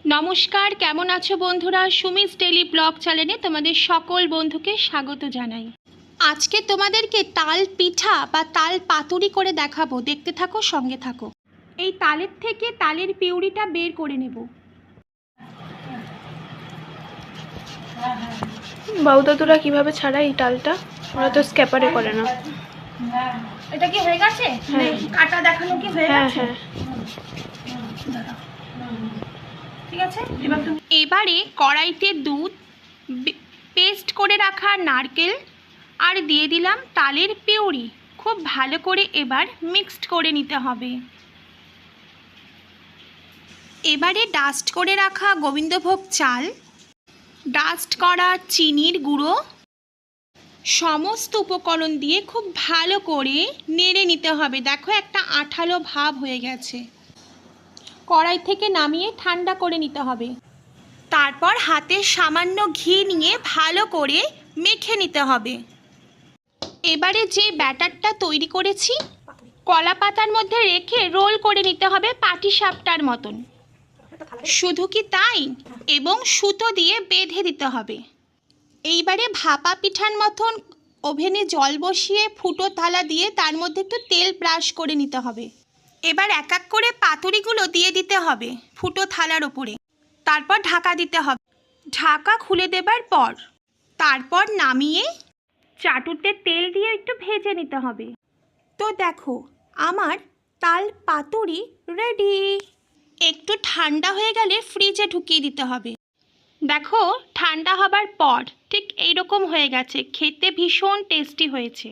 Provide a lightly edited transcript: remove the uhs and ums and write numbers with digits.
নমস্কার, কেমন আছো বন্ধুরা? সুমিস ডেইলি ব্লগ চ্যানেলে তোমাদের সকল বন্ধুকে স্বাগত জানাই। আজকে তোমাদেরকে তাল পিঠা বা তাল পাতুরি করে দেখাবো, দেখতে থাকো, সঙ্গে থাকো। এই তালের থেকে তালের পিউরিটা বের করে নেব। বাউদাদুরা কিভাবে ছাড়ায় এই তালটা? ওরা তো স্ক্যাপারে করে না। এটা কি হয়ে গেছে? হ্যাঁ, কাটা দেখানো কি হয়ে হ্যাঁ গেছে? হ্যাঁ ঠিক আছে। এবারে কড়াইতে দুধ, পেস্ট করে রাখা নারকেল আর দিয়ে দিলাম তালের পিউরি। খুব ভালো করে এবার মিক্সড করে নিতে হবে। এবারে ডাস্ট করে রাখা গোবিন্দভোগ চাল, ডাস্ট করা চিনির গুঁড়ো, সমস্ত উপকরণ দিয়ে খুব ভালো করে নেড়ে নিতে হবে। দেখো একটা আঠালো ভাব হয়ে গেছে। কড়াই থেকে নামিয়ে ঠান্ডা করে নিতে হবে। তারপর হাতে সামান্য ঘি নিয়ে ভালো করে মেখে নিতে হবে। এবারে যে ব্যাটারটা তৈরি করেছি কলা পাতার মধ্যে রেখে রোল করে নিতে হবে পাটিসাপটার মতন। শুধু কি তাই, এবং সুতো দিয়ে বেঁধে দিতে হবে। এইবারে ভাপা পিঠার মতন ওভেনে জল বসিয়ে ফুটো থালা দিয়ে তার মধ্যে একটু তেল ব্রাশ করে নিতে হবে। এবার এক এক করে পাতুরিগুলো দিয়ে দিতে হবে ফুটো থালার ওপরে। তারপর ঢাকা দিতে হবে। ঢাকা খুলে দেবার পর তারপর নামিয়ে চাটুতে তেল দিয়ে একটু ভেজে নিতে হবে। তো দেখো আমার তাল পাতুরি রেডি। একটু ঠান্ডা হয়ে গেলে ফ্রিজে ঢুকিয়ে দিতে হবে। দেখো ঠান্ডা হবার পর ঠিক এইরকম হয়ে গেছে, খেতে ভীষণ টেস্টি হয়েছে।